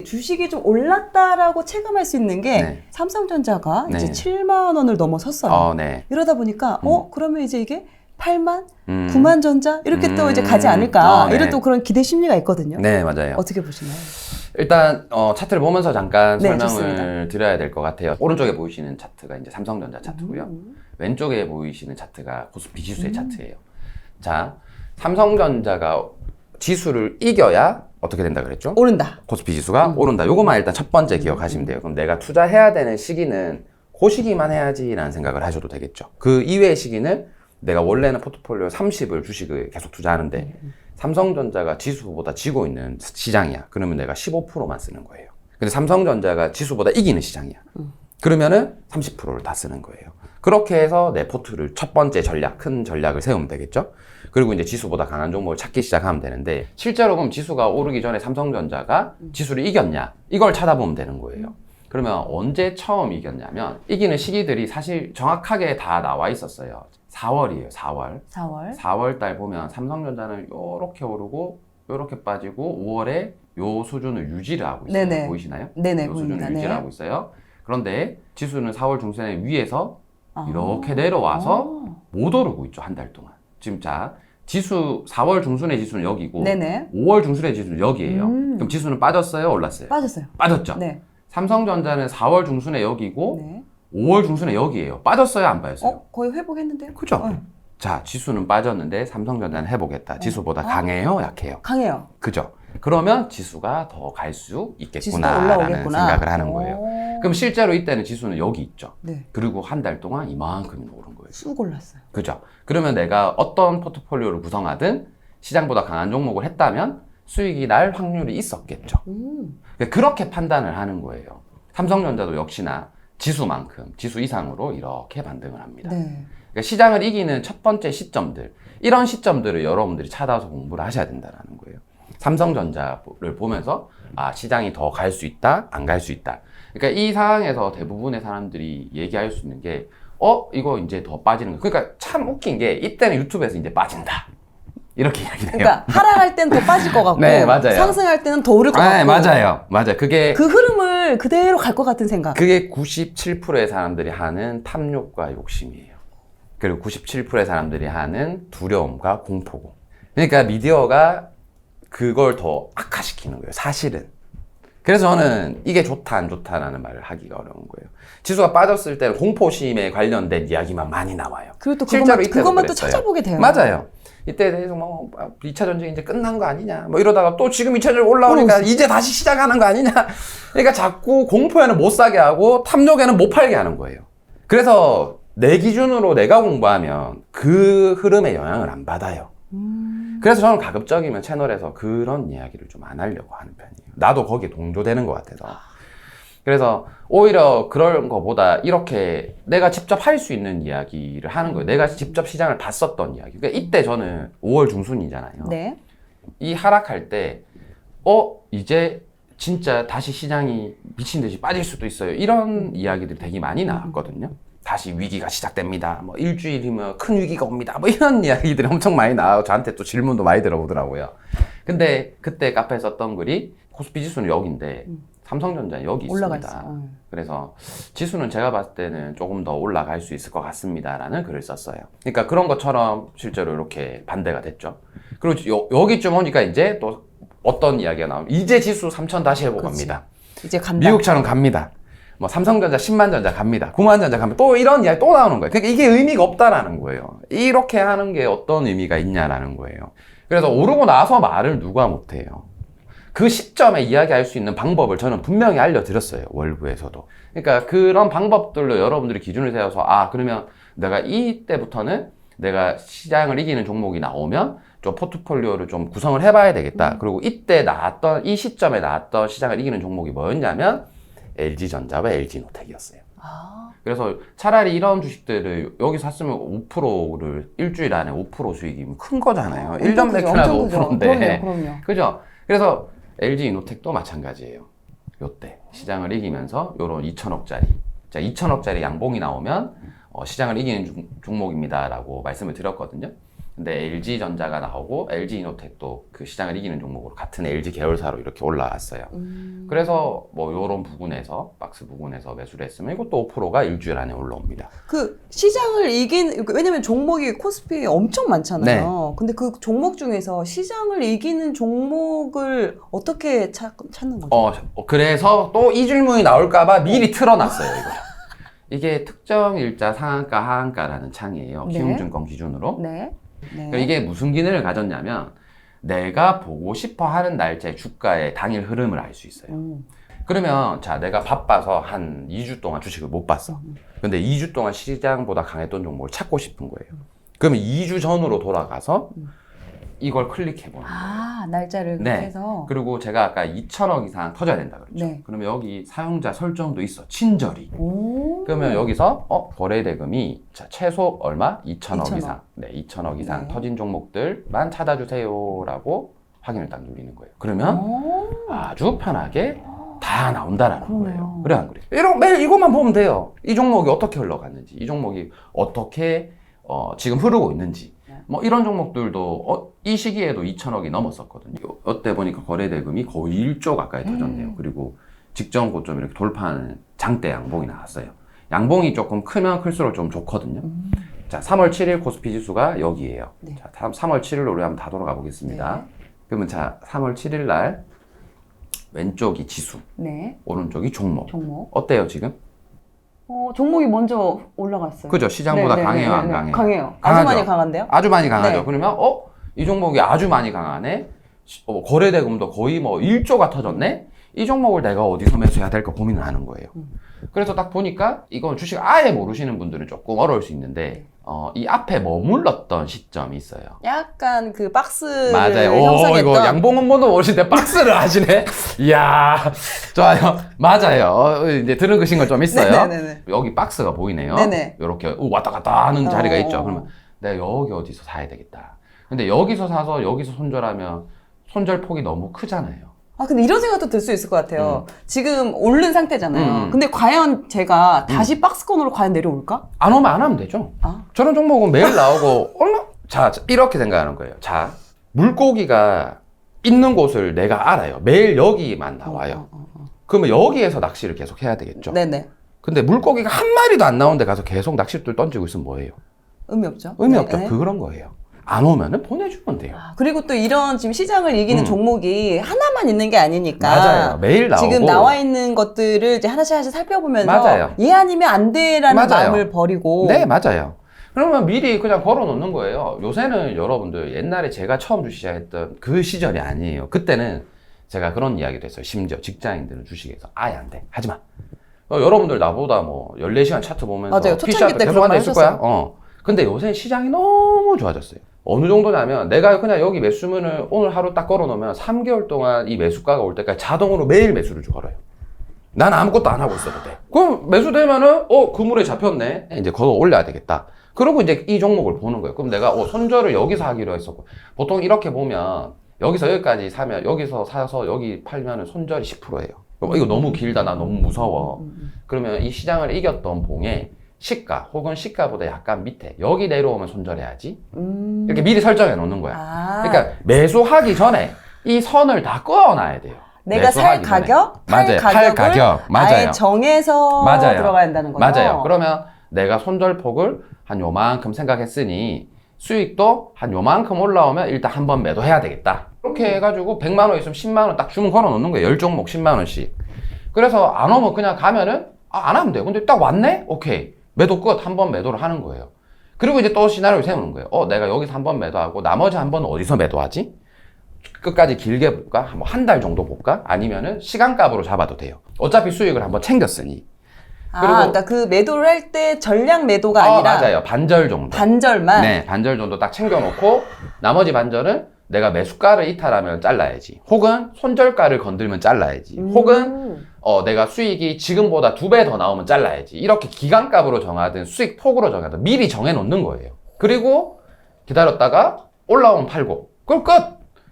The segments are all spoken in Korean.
주식이 좀 올랐다라고 체감할 수 있는 게 네. 삼성전자가 네. 이제 7만 원을 넘어섰어요. 네. 이러다 보니까 그러면 이제 이게 8만, 9만 전자 이렇게 또 이제 가지 네. 않을까 이런 또 그런 기대 심리가 있거든요. 네, 맞아요. 어떻게 보시나요? 일단 차트를 보면서 잠깐 네, 설명을 좋습니다. 드려야 될 것 같아요. 오른쪽에 보이시는 차트가 이제 삼성전자 차트고요. 왼쪽에 보이시는 차트가 코스피 지수의 차트예요. 자, 삼성전자가 지수를 이겨야 어떻게 된다 그랬죠? 오른다. 코스피 지수가 오른다. 요것만 일단 첫 번째 기억하시면 돼요. 그럼 내가 투자해야 되는 시기는 그 시기만 해야지라는 생각을 하셔도 되겠죠. 그 이외의 시기는 내가 원래는 포트폴리오 30을 주식을 계속 투자하는데 삼성전자가 지수보다 지고 있는 시장이야. 그러면 내가 15%만 쓰는 거예요. 근데 삼성전자가 지수보다 이기는 시장이야. 그러면은 30%를 다 쓰는 거예요. 그렇게 해서 내 포트를 첫 번째 전략, 큰 전략을 세우면 되겠죠. 그리고 이제 지수보다 강한 종목을 찾기 시작하면 되는데 실제로 그럼 지수가 오르기 전에 삼성전자가 지수를 이겼냐? 이걸 찾아보면 되는 거예요. 그러면 언제 처음 이겼냐면 이기는 시기들이 사실 정확하게 다 나와 있었어요. 4월이에요, 4월. 4월 달 보면 삼성전자는 요렇게 오르고 요렇게 빠지고 5월에 요 수준을 유지를 하고 있어요. 네네. 보이시나요? 네네, 요 수준을 보입니다. 유지를 네. 하고 있어요. 그런데 지수는 4월 중순에 위에서 이렇게 내려와서 못 오르고 있죠, 한 달 동안. 지금 자, 지수 4월 중순의 지수는 여기고 네네. 5월 중순의 지수는 여기예요. 그럼 지수는 빠졌어요, 올랐어요? 빠졌어요. 빠졌죠. 네. 삼성전자는 4월 중순에 여기고 네. 5월 중순에 여기예요. 빠졌어요, 안 빠졌어요? 거의 회복했는데요? 그죠? 네. 자, 지수는 빠졌는데 삼성전자는 회복했다. 지수보다 강해요, 약해요? 강해요. 그죠? 그러면 지수가 더 갈 수 지수가 있겠구나라는 올라오겠구나. 생각을 하는 거예요. 그럼 실제로 이때는 지수는 여기 있죠. 네. 그리고 한 달 동안 이만큼이 오른 거예요. 쑥 올랐어요. 그죠? 그러면 내가 어떤 포트폴리오를 구성하든 시장보다 강한 종목을 했다면 수익이 날 확률이 있었겠죠. 그렇게 판단을 하는 거예요. 삼성전자도 역시나 지수만큼, 지수 이상으로 이렇게 반등을 합니다. 네. 그러니까 시장을 이기는 첫 번째 시점들, 이런 시점들을 여러분들이 찾아서 공부를 하셔야 된다는 거예요. 삼성전자를 보면서 시장이 더 갈 수 있다, 안 갈 수 있다. 그러니까 이 상황에서 대부분의 사람들이 얘기할 수 있는 게 이거 이제 더 빠지는 거. 그러니까 참 웃긴 게 이때는 유튜브에서 이제 빠진다. 이렇게 이야기해요. 그러니까 하락할 때는 더 빠질 것 같고 네, 맞아요. 상승할 때는 더 오를 것 같고 맞아요. 그게 그 흐름을 그대로 갈 것 같은 생각. 그게 97%의 사람들이 하는 탐욕과 욕심이에요. 그리고 97%의 사람들이 하는 두려움과 공포고. 그러니까 미디어가 그걸 더 악화시키는 거예요, 사실은. 그래서 저는 이게 좋다, 안 좋다라는 말을 하기가 어려운 거예요. 지수가 빠졌을 때는 공포심에 관련된 이야기만 많이 나와요. 그리고 또 실제로 그것만 또 그랬어요. 찾아보게 돼요. 맞아요. 이때에 대해서 2차 전쟁이 이제 끝난 거 아니냐, 이러다가 또 지금 2차 전쟁 올라오니까 이제 다시 시작하는 거 아니냐. 그러니까 자꾸 공포에는 못 사게 하고 탐욕에는 못 팔게 하는 거예요. 그래서 내 기준으로 내가 공부하면 그 흐름에 영향을 안 받아요. 그래서 저는 가급적이면 채널에서 그런 이야기를 좀 안 하려고 하는 편이에요. 나도 거기에 동조되는 것 같아서. 그래서 오히려 그런 거보다 이렇게 내가 직접 할 수 있는 이야기를 하는 거예요. 내가 직접 시장을 봤었던 이야기. 그러니까 이때 저는 5월 중순이잖아요. 네. 이 하락할 때 이제 진짜 다시 시장이 미친 듯이 빠질 수도 있어요. 이런 이야기들이 되게 많이 나왔거든요. 다시 위기가 시작됩니다. 일주일이면 큰 위기가 옵니다. 이런 이야기들이 엄청 많이 나와요. 저한테 또 질문도 많이 들어오더라고요. 근데 그때 카페에 썼던 글이 코스피 지수는 여기인데 삼성전자는 여기 있습니다. 그래서 지수는 제가 봤을 때는 조금 더 올라갈 수 있을 것 같습니다. 라는 글을 썼어요. 그러니까 그런 것처럼 실제로 이렇게 반대가 됐죠. 그리고 여기쯤 오니까 이제 또 어떤 이야기가 나오면 이제 지수 3천 다시 해보고 갑니다. 이제 간다. 미국처럼 갑니다. 삼성전자 10만 전자 갑니다. 9만 전자 갑니다. 또 이런 이야기 또 나오는 거예요. 그러니까 이게 의미가 없다라는 거예요. 이렇게 하는 게 어떤 의미가 있냐라는 거예요. 그래서 오르고 나서 말을 누가 못해요. 그 시점에 이야기할 수 있는 방법을 저는 분명히 알려드렸어요. 월부에서도. 그러니까 그런 방법들로 여러분들이 기준을 세워서 그러면 내가 이때부터는 내가 시장을 이기는 종목이 나오면 좀 포트폴리오를 좀 구성을 해봐야 되겠다. 그리고 이때 나왔던 이 시점에 나왔던 시장을 이기는 종목이 뭐였냐면 LG전자와 LG노텍이었어요. 그래서 차라리 이런 주식들을 여기서 샀으면 5%를 일주일 안에 5% 수익이면 큰 거잖아요. 1년 매출하고 5%인데. 그럼요. 그죠? 그래서 LG이노텍도 마찬가지예요. 요때 시장을 이기면서 요런 2천억짜리. 자, 2천억짜리 양봉이 나오면 시장을 이기는 종목입니다라고 말씀을 드렸거든요. 근데 LG전자가 나오고 LG이노텍도 그 시장을 이기는 종목으로 같은 LG 계열사로 이렇게 올라왔어요. 그래서 뭐 요런 부분에서 박스 부분에서 매수를 했으면 이것도 5%가 일주일 안에 올라옵니다. 그 시장을 왜냐면 종목이 코스피 엄청 많잖아요. 근데 그 종목 중에서 시장을 이기는 종목을 어떻게 찾는 거죠? 그래서 또 이 질문이 나올까봐 미리 틀어놨어요, 이거. 이게 특정 일자 상한가, 하한가라는 창이에요. 네. 키움증권 기준으로. 네. 그러니까 이게 무슨 기능을 가졌냐면 내가 보고 싶어 하는 날짜의 주가의 당일 흐름을 알 수 있어요. 그러면 자, 내가 바빠서 한 2주 동안 주식을 못 봤어. 근데 2주 동안 시장보다 강했던 종목을 찾고 싶은 거예요. 그러면 2주 전으로 돌아가서 이걸 클릭해보는 거예요. 날짜를 네. 해서. 그리고 제가 아까 2천억 이상 터져야 된다 그랬죠. 네. 그러면 여기 사용자 설정도 있어. 친절히. 오. 그러면 여기서 거래 대금이 자, 최소 얼마? 2천억 2천억. 이상. 네, 2천억 이상 네. 터진 종목들만 찾아주세요라고 확인을 딱 누리는 거예요. 그러면 아주 편하게 다 나온다라는 그러네요. 거예요. 그래 안 그래? 매일 이것만 보면 돼요. 이 종목이 어떻게 흘러갔는지, 이 종목이 어떻게 지금 흐르고 있는지. 뭐 이런 종목들도 이 시기에도 2천억이 넘었었거든요. 이때 보니까 거래 대금이 거의 1조 가까이 터졌네요. 그리고 직전 고점 이렇게 돌파하는 장대 양봉이 나왔어요. 양봉이 조금 크면 클수록 좀 좋거든요. 자, 3월 7일 코스피 지수가 여기에요. 네. 자, 다음 3월 7일로 우리 한번 다 돌아가 보겠습니다. 네. 그러면 자, 3월 7일 날 왼쪽이 지수, 네. 오른쪽이 종목. 종목. 어때요 지금? 종목이 먼저 올라갔어요. 그죠? 시장보다 네, 강해요, 네, 안 네, 강해요? 강해요. 아주 강하죠? 많이 강한데요? 아주 많이 강하죠. 네. 그러면 이 종목이 아주 많이 강하네. 거래 대금도 거의 뭐 1조가 터졌네. 이 종목을 내가 어디서 매수해야 될까 고민을 하는 거예요. 그래서 딱 보니까 이건 주식 아예 모르시는 분들은 조금 어려울 수 있는데 이 앞에 머물렀던 시점이 있어요. 약간 그 박스를 맞아요. 형성했던. 이거 양봉 업무도 오시는데 박스를 하시네. 이야, 좋아요. 맞아요. 이제 들은 거신 거 좀 있어요. 네네네. 여기 박스가 보이네요. 네네. 이렇게 왔다 갔다 하는 자리가 어. 있죠. 그러면 내가 여기 어디서 사야 되겠다. 근데 여기서 사서 여기서 손절하면 손절폭이 너무 크잖아요. 근데 이런 생각도 들 수 있을 것 같아요. 지금 오른 상태잖아요. 음. 근데 과연 제가 다시 박스권으로 과연 내려올까? 안 오면 안 하면 되죠. 저런 종목은 매일 나오고 자, 이렇게 생각하는 거예요. 자, 물고기가 있는 곳을 내가 알아요. 매일 여기만 나와요. 그러면 여기에서 낚시를 계속 해야 되겠죠. 네네. 근데 물고기가 한 마리도 안 나오는데 가서 계속 낚싯줄 던지고 있으면 뭐예요? 의미 없죠. 의미 네, 없죠. 네. 그런 거예요. 안 오면은 보내주면 돼요. 그리고 또 이런 지금 시장을 이기는 종목이 하나만 있는 게 아니니까. 맞아요. 매일 나오고. 지금 나와 있는 것들을 이제 하나씩 하나씩 살펴보면서. 맞아요. 얘 아니면 안 돼라는 맞아요. 마음을 버리고. 네, 맞아요. 그러면 미리 그냥 걸어 놓는 거예요. 요새는 여러분들 옛날에 제가 처음 주식 시작했던 그 시절이 아니에요. 그때는 제가 그런 이야기도 했어요. 심지어 직장인들은 주식에서 아예 안 돼. 하지 마. 여러분들 나보다 뭐 14시간 차트 보면서 맞아요. 초창기 때 계속 그런 말 앉아 있을 거야. 하셨어요. 근데 요새 시장이 너무 좋아졌어요. 어느 정도냐면 내가 그냥 여기 매수문을 오늘 하루 딱 걸어 놓으면 3개월 동안 이 매수가가 올 때까지 자동으로 매일 매수를 걸어요. 난 아무것도 안 하고 있어도 돼. 그럼 매수되면은 그물에 잡혔네. 이제 걷어 올려야 되겠다. 그리고 이제 이 종목을 보는 거예요. 그럼 내가 손절을 여기서 하기로 했었고 보통 이렇게 보면 여기서 여기까지 사면 여기서 사서 여기 팔면은 손절이 10%예요. 이거 너무 길다. 나 너무 무서워. 그러면 이 시장을 이겼던 봉에 시가 혹은 시가보다 약간 밑에 여기 내려오면 손절해야지. 이렇게 미리 설정해 놓는 거야. 그러니까 매수하기 전에 이 선을 다 그어놔야 돼요. 내가 살 매수하기 전에. 가격, 맞아요. 팔 가격, 맞아요. 아예 정해서 맞아요. 들어가야 한다는 거죠. 맞아요. 그러면 내가 손절폭을 한 요만큼 생각했으니 수익도 한 요만큼 올라오면 일단 한번 매도해야 되겠다. 이렇게 해가지고 100만 원 있으면 10만 원 딱 주문 걸어 놓는 거예요. 10종목 10만 원씩. 그래서 안 오면 그냥 가면은 안 하면 돼요. 근데 딱 왔네? 오케이. 매도 끝. 한 번 매도를 하는 거예요. 그리고 이제 또 시나리오를 세우는 거예요. 내가 여기서 한 번 매도하고 나머지 한 번은 어디서 매도하지? 끝까지 길게 볼까? 뭐 한 달 정도 볼까? 아니면은 시간값으로 잡아도 돼요. 어차피 수익을 한번 챙겼으니. 그러니까 그 매도를 할 때 전량 매도가 아니라 맞아요. 반절 정도. 반절만. 네, 반절 정도 딱 챙겨놓고 나머지 반절은 내가 매수가를 이탈하면 잘라야지. 혹은 손절가를 건들면 잘라야지. 혹은 내가 수익이 지금보다 2배 더 나오면 잘라야지. 이렇게 기간값으로 정하든 수익 폭으로 정하든 미리 정해놓는 거예요. 그리고 기다렸다가 올라오면 팔고. 그럼 끝!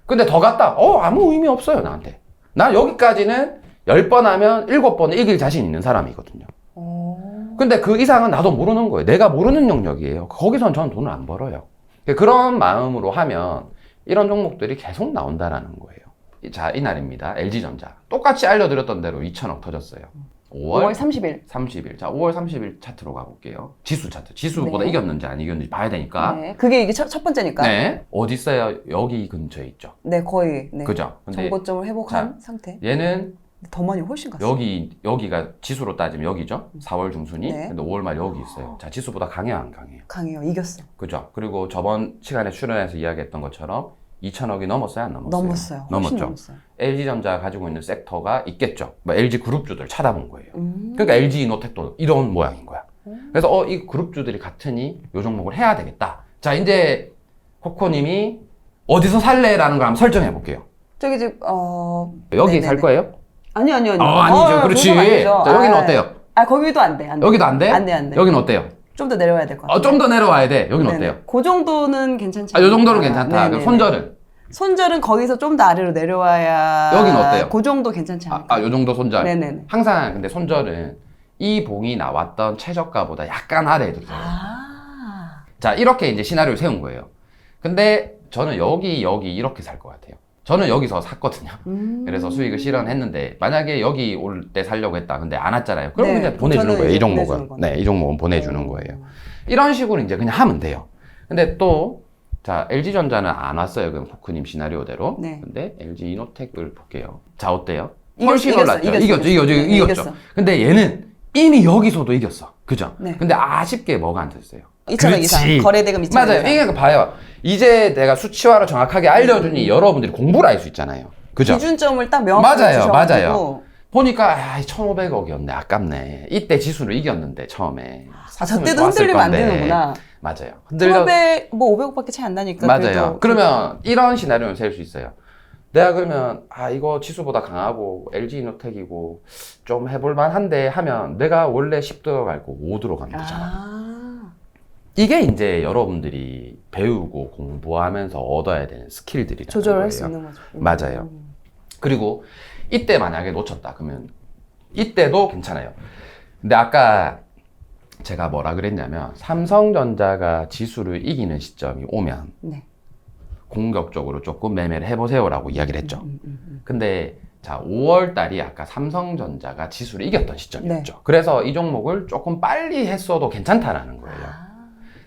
근데 더 갔다. 아무 의미 없어요, 나한테. 나 여기까지는 10번 하면 7번은 이길 자신 있는 사람이거든요. 근데 그 이상은 나도 모르는 거예요. 내가 모르는 영역이에요. 거기선 저는 돈을 안 벌어요. 그런 마음으로 하면 이런 종목들이 계속 나온다라는 거예요. 자, 이날입니다. LG전자. 똑같이 알려드렸던 대로 2천억 터졌어요. 5월 30일. 30일. 자, 5월 30일 차트로 가볼게요. 지수 차트. 지수보다 네. 이겼는지 안 이겼는지 봐야 되니까. 네. 그게 이게 첫 번째니까. 네. 어디 있어요? 여기 근처에 있죠. 네, 거의. 네. 그죠? 근데 정고점을 회복한 상태. 얘는 더 많이 훨씬 갔어요. 여기가 지수로 따지면 여기죠. 4월 중순이. 네. 근데 5월 말 여기 있어요. 자, 지수보다 강해요, 안 강해요? 강해요. 이겼어. 그죠? 그리고 저번 시간에 출연해서 이야기했던 것처럼 2천억이 넘었어요, 안 넘었어요? 넘었어요. 훨씬 넘었죠. 넘었어요. LG전자 가지고 있는 섹터가 있겠죠. 뭐 LG 그룹주들 찾아본 거예요. 그러니까 LG 이노텍도 이런 모양인 거야. 그래서 이 그룹주들이 같으니 요 종목을 해야 되겠다. 자, 이제 코코님이 어디서 살래라는 걸 한번 설정해 볼게요. 저기 지금 여기 네네네. 살 거예요? 아니요. 아니죠. 그렇지. 그건 아니죠. 자, 여기는 어때요? 거기도 안 돼. 안 돼. 여기도 안 돼? 안 돼, 안 돼. 여기는 어때요? 좀 더 내려와야 될 것 같아요. 좀 더 내려와야 돼. 여기는 네네. 어때요? 그 정도는 괜찮지. 요 정도는 괜찮다. 네네네. 그럼 손절은? 손절은 거기서 좀 더 아래로 내려와야. 여긴 어때요? 그 정도 괜찮지 않을까? 요 정도 손절. 네네네. 항상 근데 손절은 이 봉이 나왔던 최저가보다 약간 아래에 들어요. 자, 이렇게 이제 시나리오를 세운 거예요. 근데 저는 여기 이렇게 살 것 같아요. 저는 여기서 샀거든요. 그래서 수익을 실현했는데 만약에 여기 올 때 살려고 했다. 근데 안 왔잖아요. 그럼 네, 그냥 보내주는 저는 거예요. 이 이제 종목은. 보내주는 거네. 네, 이 종목은 보내주는 거예요. 이런 식으로 이제 그냥 하면 돼요. 근데 또 자, LG전자는 안 왔어요. 그럼 코크님 시나리오대로. 네. 근데 LG 이노텍을 볼게요. 자, 어때요? 이겼어, 훨씬 이겼어, 올랐죠. 이겼어. 이겼죠. 이겼어. 근데 얘는 이미 여기서도 이겼어. 그죠? 네. 근데 아쉽게 뭐가 안 됐어요. 2천억 이상. 거래대금 2천억 맞아요. 이상. 이게 봐요. 이제 내가 수치화로 정확하게 알려주니 여러분들이 공부를 할 수 있잖아요. 그죠? 기준점을 딱 명확하게 주셔가지고. 맞아요. 보니까 1,500억이었네. 아깝네. 이때 지수를 이겼는데 처음에. 샀으면 저때도 좋았을 흔들리면 안 건데. 되는구나. 맞아요. 흔들려. 1,500, 뭐 500억밖에 차이 안 나니까. 맞아요. 그래도. 그러면 이런 시나리오는 세울 수 있어요. 내가 그러면 이거 지수보다 강하고 LG 이노텍이고 좀 해볼만 한데 하면 내가 원래 10 들어갈고 5 들어가면 되잖아. 이게 이제 여러분들이 배우고 공부하면서 얻어야 되는 스킬들이라는 조절을 거예요. 할 수 있는 거죠. 맞아요. 그리고 이때 만약에 놓쳤다 그러면 이때도 괜찮아요. 근데 아까 제가 뭐라 그랬냐면 삼성전자가 지수를 이기는 시점이 오면 네. 공격적으로 조금 매매를 해보세요라고 이야기를 했죠. 근데 자 5월 달이 아까 삼성전자가 지수를 이겼던 시점이었죠. 네. 그래서 이 종목을 조금 빨리 했어도 괜찮다라는 거예요.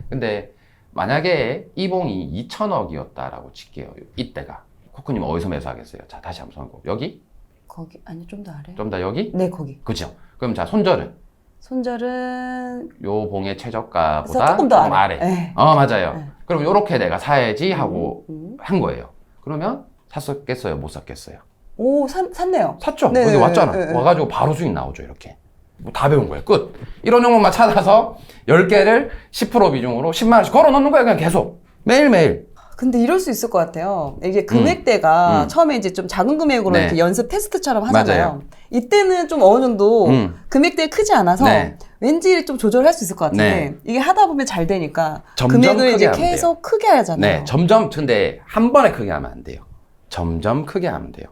근데 만약에 이 봉이 2천억이었다라고 칠게요. 이때가 코크님 어디서 매수하겠어요? 자 다시 한번 선고 여기? 거기 아니 좀 더 아래. 좀 더 여기? 네 거기. 그죠? 그럼 자 손절은 손절은 요 봉의 최저가보다 그래서 조금 더 좀 아래. 네. 맞아요. 네. 그럼 요렇게 내가 사야지 하고 음. 한 거예요. 그러면 샀었겠어요? 못 샀겠어요? 오 샀네요. 샀죠? 네, 여기 네, 왔잖아. 네, 네. 와가지고 바로 수익 나오죠, 이렇게. 뭐 다 배운 거예요. 끝. 이런 종목만 찾아서 10개를 10% 비중으로 10만원씩 걸어 놓는 거예요, 그냥 계속. 매일매일. 근데 이럴 수 있을 것 같아요. 이게 금액대가 처음에 이제 좀 작은 금액으로 네. 이렇게 연습 테스트처럼 하잖아요. 맞아요. 이때는 좀 어느 정도 금액대 크지 않아서 네. 왠지 좀 조절할 수 있을 것 같은데 네. 이게 하다 보면 잘 되니까 점점 금액을 크게 이제 하면 계속 크게 하잖아요. 네, 점점, 근데 한 번에 크게 하면 안 돼요. 점점 크게 하면 돼요.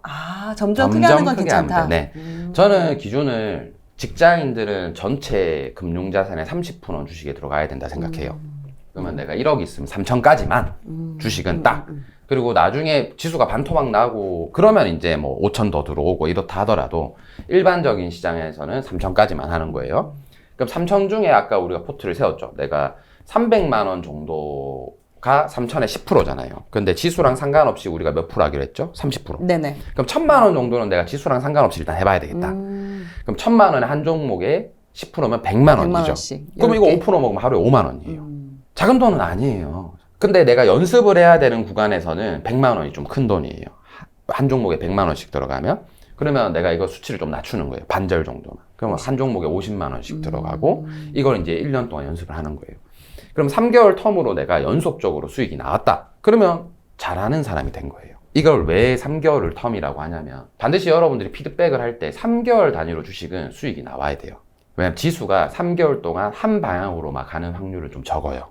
점점 크게 하는 건 크게 하면 괜찮다. 돼요. 네. 저는 기준을 직장인들은 전체 금융자산의 30%는 주식에 들어가야 된다 생각해요. 그러면 내가 1억 있으면 3천까지만 주식은 딱. 그리고 나중에 지수가 반토막 나고 그러면 이제 뭐 5천 더 들어오고 이렇다 하더라도 일반적인 시장에서는 3천까지만 하는 거예요. 그럼 3천 중에 아까 우리가 포트를 세웠죠. 내가 300만 원 정도가 3천의 10%잖아요. 근데 지수랑 상관없이 우리가 몇 프로 하기로 했죠? 30%. 네네. 그럼 1,000만 원 정도는 내가 지수랑 상관없이 일단 해봐야 되겠다. 그럼 1,000만 원에 한 종목에 10%면 100만 원이죠. 100만 원씩. 그럼 이거 이렇게. 5% 먹으면 하루에 5만 원이에요. 작은 돈은 아니에요. 근데 내가 연습을 해야 되는 구간에서는 100만 원이 좀 큰 돈이에요. 한 종목에 100만 원씩 들어가면 그러면 내가 이거 수치를 좀 낮추는 거예요. 반절 정도만. 그러면 한 종목에 50만 원씩 들어가고 이걸 이제 1년 동안 연습을 하는 거예요. 그럼 3개월 텀으로 내가 연속적으로 수익이 나왔다. 그러면 잘하는 사람이 된 거예요. 이걸 왜 3개월을 텀이라고 하냐면 반드시 여러분들이 피드백을 할 때 3개월 단위로 주식은 수익이 나와야 돼요. 왜냐면 지수가 3개월 동안 한 방향으로 막 가는 확률은 좀 적어요.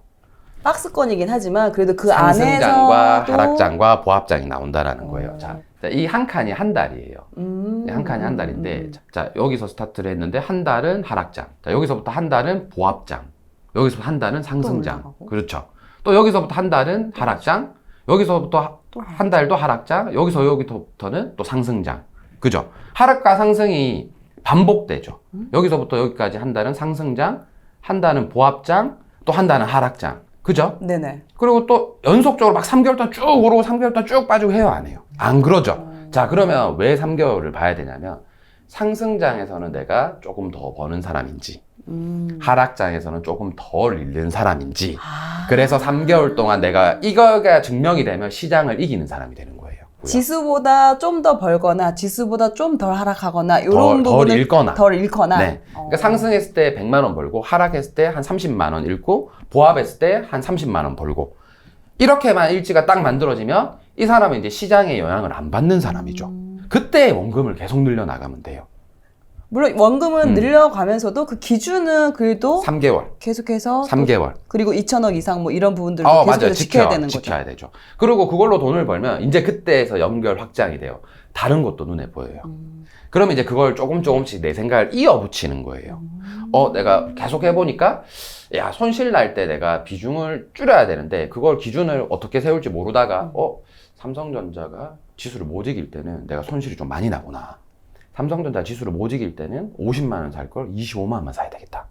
박스권이긴 하지만 그래도 그 상승장과 안에서도 하락장과 보합장이 나온다라는 거예요. 자, 이 한 칸이 한 달이에요. 한 칸이 한 달인데, 자, 여기서 스타트를 했는데 한 달은 하락장. 자, 여기서부터 한 달은 보합장. 여기서 한 달은 상승장. 올라가고. 그렇죠. 또 여기서부터 한 달은 하락장, 여기서부터 한 달도 하락장, 여기서부터는 또 상승장. 그죠? 하락과 상승이 반복되죠. 여기서부터 여기까지 한 달은 상승장, 한 달은 보합장, 또 한 달은 하락장. 그죠? 네네. 그리고 또 연속적으로 막 3개월 동안 쭉 오르고 3개월 동안 쭉 빠지고 해요, 안 해요? 안 그러죠? 자, 그러면 왜 3개월을 봐야 되냐면 상승장에서는 내가 조금 더 버는 사람인지 하락장에서는 조금 덜 잃는 사람인지 그래서 3개월 동안 내가 이거가 증명이 되면 시장을 이기는 사람이 되는 거예요. 지수보다 좀 더 벌거나 지수보다 좀 덜 하락하거나 이런 부분을 덜 잃거나. 네. 그러니까 상승했을 때 100만 원 벌고 하락했을 때 한 30만 원 잃고 보합했을 때 한 30만 원 벌고 이렇게만 일지가 딱 만들어지면 이 사람은 이제 시장의 영향을 안 받는 사람이죠. 그때 원금을 계속 늘려나가면 돼요. 물론 원금은 늘려가면서도 그 기준은 그래도 3개월. 계속해서 3개월. 그리고 2천억 이상 뭐 이런 부분들도 맞아요. 계속해서 지켜야 되는 거죠. 지켜야 되죠. 그리고 그걸로 돈을 벌면 이제 그때에서 연결 확장이 돼요. 다른 것도 눈에 보여요. 그러면 이제 그걸 조금씩 내 생각을 이어붙이는 거예요. 내가 계속 해보니까 야, 손실 날 때 내가 비중을 줄여야 되는데 그걸 기준을 어떻게 세울지 모르다가 삼성전자가 지수를 못 이길 때는 내가 손실이 좀 많이 나구나. 삼성전자 지수를 못 이길 때는 50만 원 살 걸 25만 원만 사야 되겠다.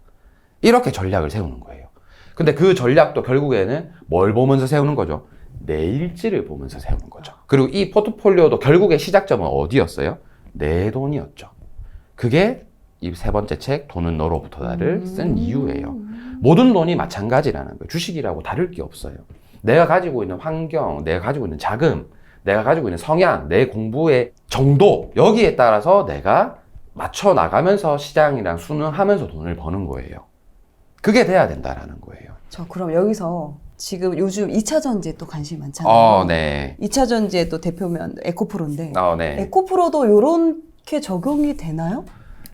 이렇게 전략을 세우는 거예요. 근데 그 전략도 결국에는 뭘 보면서 세우는 거죠? 내일지를 보면서 세우는 거죠. 그리고 이 포트폴리오도 결국에 시작점은 어디였어요? 내 돈이었죠. 그게 이 세 번째 책 돈은 너로부터다를 쓴 이유예요. 모든 돈이 마찬가지라는 거예요. 주식이라고 다를 게 없어요. 내가 가지고 있는 환경, 내가 가지고 있는 자금, 내가 가지고 있는 성향, 내 공부의 정도 여기에 따라서 내가 맞춰 나가면서 시장이랑 순응하면서 돈을 버는 거예요. 그게 돼야 된다라는 거예요. 저 그럼 여기서 지금 요즘 2차 전지에 또 관심이 많잖아요. 네. 2차 전지의 또 대표면 에코프로인데 네. 에코프로도 이렇게 적용이 되나요?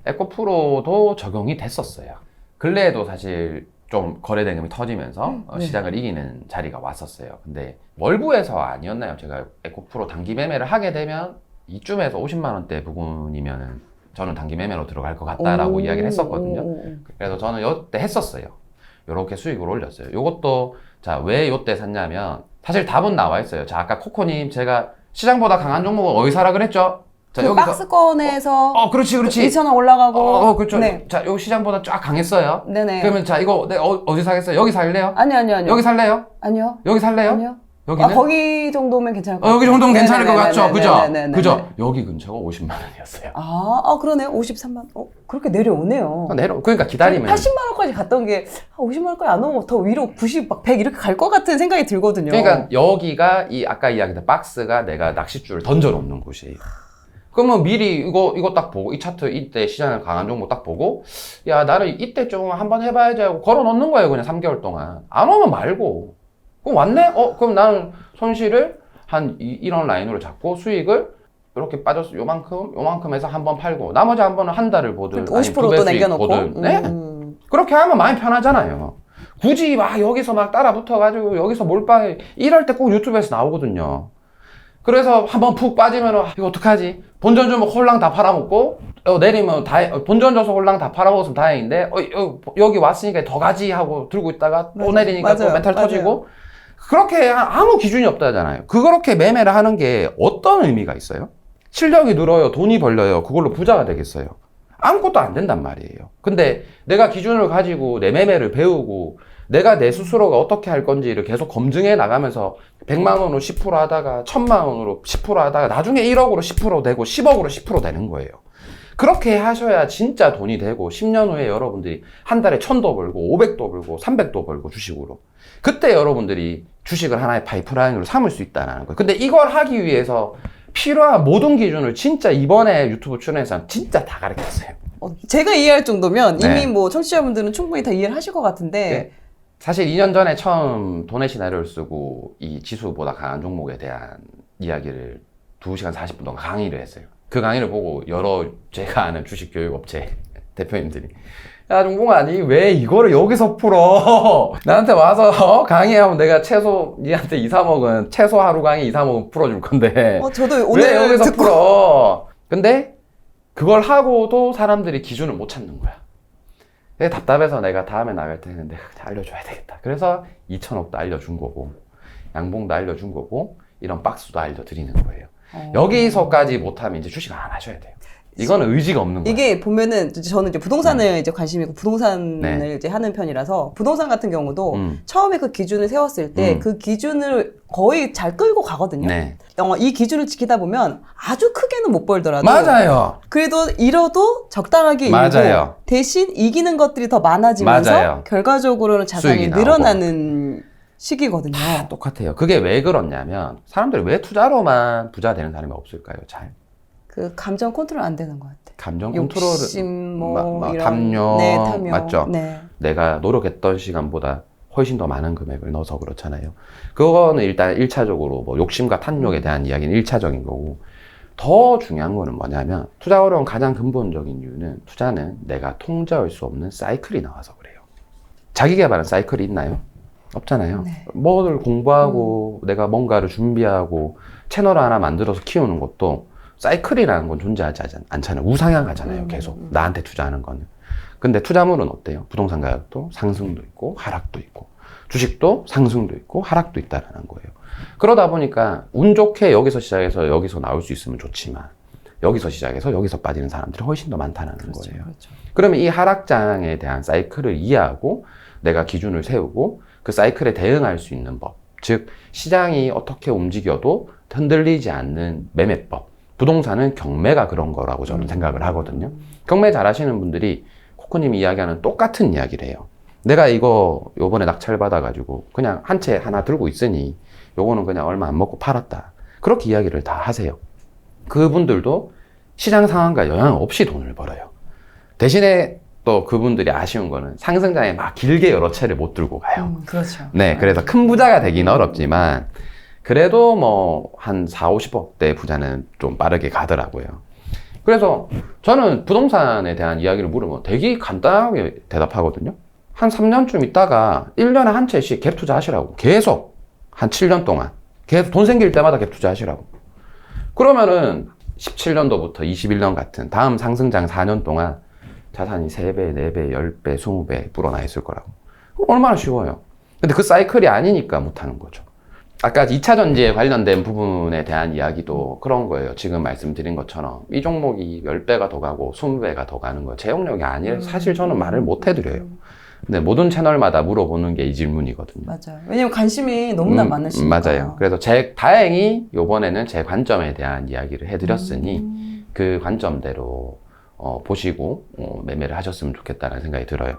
에코프로도 적용이 됐었어요. 근래에도 사실 좀 거래 대금이 터지면서 네. 시장을 이기는 자리가 왔었어요. 근데 월부에서 아니었나요? 제가 에코프로 단기 매매를 하게 되면 이쯤에서 50만 원대 부분이면은 저는 단기 매매로 들어갈 것 같다라고 이야기를 했었거든요. 그래서 저는 이때 했었어요. 이렇게 수익을 올렸어요. 이것도 자, 왜 이때 샀냐면 사실 답은 나와 있어요. 자, 아까 코코님 제가 시장보다 강한 종목은 어디 사라 그랬죠? 자, 그 여기서 박스권에서 그렇지. 2,000원 올라가고 그렇죠. 네. 자, 요 시장보다 쫙 강했어요. 네네. 그러면 자, 이거 내가 어디 사겠어요? 여기 살래요? 아니요. 여기 살래요? 아니요. 여기 살래요? 아니요. 여기는? 거기 정도면 괜찮을 것 같아요. 여기 정도면 괜찮을 것 같죠? 그죠? 네네네네. 그죠? 여기 근처가 50만 원이었어요. 그러네요. 53만. 그렇게 내려오네요. 그러니까 기다리면 80만 원까지 갔던 게 50만 원까지 안 오면 더 위로 90, 막 100 이렇게 갈 것 같은 생각이 들거든요. 그러니까 여기가 아까 이야기했던 박스가 내가 낚싯줄을 던져 놓는 곳이에요. 그러면 미리 이거 딱 보고 이 차트 이때 시장을 강한 종목 딱 보고 야, 나는 이때 좀 한번 해봐야지 하고 걸어 놓는 거예요. 그냥 3개월 동안. 안 오면 말고. 그럼 왔네? 그럼 나는 손실을 이런 라인으로 잡고 수익을 이렇게 빠졌어. 요만큼 해서 한 번 팔고 나머지 한 번은 한 달을 보든 50%도 남겨놓고. 네? 그렇게 하면 마음이 편하잖아요. 굳이 막 여기서 막 따라 붙어가지고 여기서 몰빵해 이럴 때 꼭 유튜브에서 나오거든요. 그래서 한번 푹 빠지면 이거 어떡하지? 본전 주면 홀랑 다 팔아먹고 내리면 본전 줘서 홀랑 다 팔아먹었으면 다행인데 여기 왔으니까 더 가지 하고 들고 있다가 또 내리니까 또 멘탈 터지고 그렇게 아무 기준이 없다잖아요. 그렇게 매매를 하는 게 어떤 의미가 있어요? 실력이 늘어요. 돈이 벌려요. 그걸로 부자가 되겠어요? 아무것도 안 된단 말이에요. 근데 내가 기준을 가지고 내 매매를 배우고 내가 내 스스로가 어떻게 할 건지를 계속 검증해 나가면서 100만 원으로 10% 하다가 1000만 원으로 10% 하다가 나중에 1억으로 10% 되고 10억으로 10% 되는 거예요. 그렇게 하셔야 진짜 돈이 되고 10년 후에 여러분들이 한 달에 1000도 벌고 500도 벌고 300도 벌고 주식으로 그때 여러분들이 주식을 하나의 파이프라인으로 삼을 수 있다는 거예요. 근데 이걸 하기 위해서 필요한 모든 기준을 진짜 이번에 유튜브 출연해서 진짜 다 가르쳤어요. 제가 이해할 정도면 네. 이미 뭐 청취자분들은 충분히 다 이해를 하실 것 같은데 네. 사실 2년 전에 처음 돈의 시나리오를 쓰고 이 지수보다 강한 종목에 대한 이야기를 2시간 40분 동안 강의를 했어요. 그 강의를 보고 여러 제가 아는 주식 교육업체 대표님들이 야, 종봉아, 니 왜 이거를 여기서 풀어? 나한테 와서 강의하면 내가 최소 니한테 2, 3억은 최소 하루 강의 2, 3억은 풀어줄 건데 저도 오늘 왜 여기서 듣고 풀어? 근데 그걸 하고도 사람들이 기준을 못 찾는 거야. 답답해서 내가 다음에 나갈 때는 내가 그냥 알려줘야 되겠다. 그래서 2천억도 알려준 거고, 양봉도 알려준 거고, 이런 박스도 알려드리는 거예요. 여기서까지 못하면 이제 주식 안 하셔야 돼요. 이거는 의지가 없는 거예요. 이게 보면은 저는 이제 부동산을 이제 관심이고 부동산을 네. 이제 하는 편이라서 부동산 같은 경우도 처음에 그 기준을 세웠을 때 그 기준을 거의 잘 끌고 가거든요. 네. 이 기준을 지키다 보면 아주 크게는 못 벌더라도 맞아요. 그래도 잃어도 적당하게 맞아요. 잃고 대신 이기는 것들이 더 많아지면서 맞아요. 결과적으로는 자산이 수익이 나오고. 늘어나는 시기거든요. 똑같아요. 그게 왜 그렇냐면 사람들이 왜 투자로만 부자 되는 사람이 없을까요? 잘. 그 감정 컨트롤 안 되는 것 같아요. 감정 컨트롤을 욕심 뭐 이런 탐욕, 네, 탐욕. 맞죠? 네. 내가 노력했던 시간보다 훨씬 더 많은 금액을 넣어서 그렇잖아요. 그거는 일단 1차적으로 뭐 욕심과 탐욕에 대한 이야기는 1차적인 거고, 더 중요한 거는 뭐냐면 투자 어려운 가장 근본적인 이유는 투자는 내가 통제할 수 없는 사이클이 나와서 그래요. 자기 개발은 사이클이 있나요? 없잖아요. 네. 뭐를 공부하고 내가 뭔가를 준비하고 채널을 하나 만들어서 키우는 것도 사이클이라는 건 존재하지 않잖아요. 우상향하잖아요. 계속 나한테 투자하는 거는. 근데 투자물은 어때요? 부동산 가격도 상승도 있고 하락도 있고 주식도 상승도 있고 하락도 있다라는 거예요. 그러다 보니까 운 좋게 여기서 시작해서 여기서 나올 수 있으면 좋지만 여기서 시작해서 여기서 빠지는 사람들이 훨씬 더 많다는 그렇죠, 거예요. 그렇죠. 그러면 이 하락장에 대한 사이클을 이해하고 내가 기준을 세우고 그 사이클에 대응할 수 있는 법, 즉 시장이 어떻게 움직여도 흔들리지 않는 매매법, 부동산은 경매가 그런 거라고 저는 생각을 하거든요. 경매 잘 하시는 분들이 코코님이 이야기하는 똑같은 이야기를 해요. 내가 이거 요번에 낙찰 받아가지고 그냥 한 채 하나 들고 있으니 요거는 그냥 얼마 안 먹고 팔았다. 그렇게 이야기를 다 하세요. 그분들도 시장 상황과 영향 없이 돈을 벌어요. 대신에 또 그분들이 아쉬운 거는 상승장에 막 길게 여러 채를 못 들고 가요. 그렇죠. 네, 그래서 큰 부자가 되기는 어렵지만 그래도 뭐 한 4, 50억대 부자는 좀 빠르게 가더라고요. 그래서 저는 부동산에 대한 이야기를 물으면 되게 간단하게 대답하거든요. 한 3년쯤 있다가 1년에 한 채씩 갭 투자하시라고. 계속 한 7년 동안 계속 돈 생길 때마다 갭 투자하시라고. 그러면은 17년도부터 21년 같은 다음 상승장 4년 동안 자산이 3배, 4배, 10배, 20배 불어나 있을 거라고. 얼마나 쉬워요. 근데 그 사이클이 아니니까 못하는 거죠. 아까 2차 전지에 관련된 부분에 대한 이야기도 그런 거예요. 지금 말씀드린 것처럼 이 종목이 10배가 더 가고 20배가 더 가는 거 제 영역이 아니라 사실 저는 말을 못 해드려요. 근데 모든 채널마다 물어보는 게 이 질문이거든요. 맞아요. 왜냐면 관심이 너무나 많으시니까. 맞아요. 그래서 다행히 이번에는 제 관점에 대한 이야기를 해드렸으니 그 관점대로 보시고 매매를 하셨으면 좋겠다는 생각이 들어요.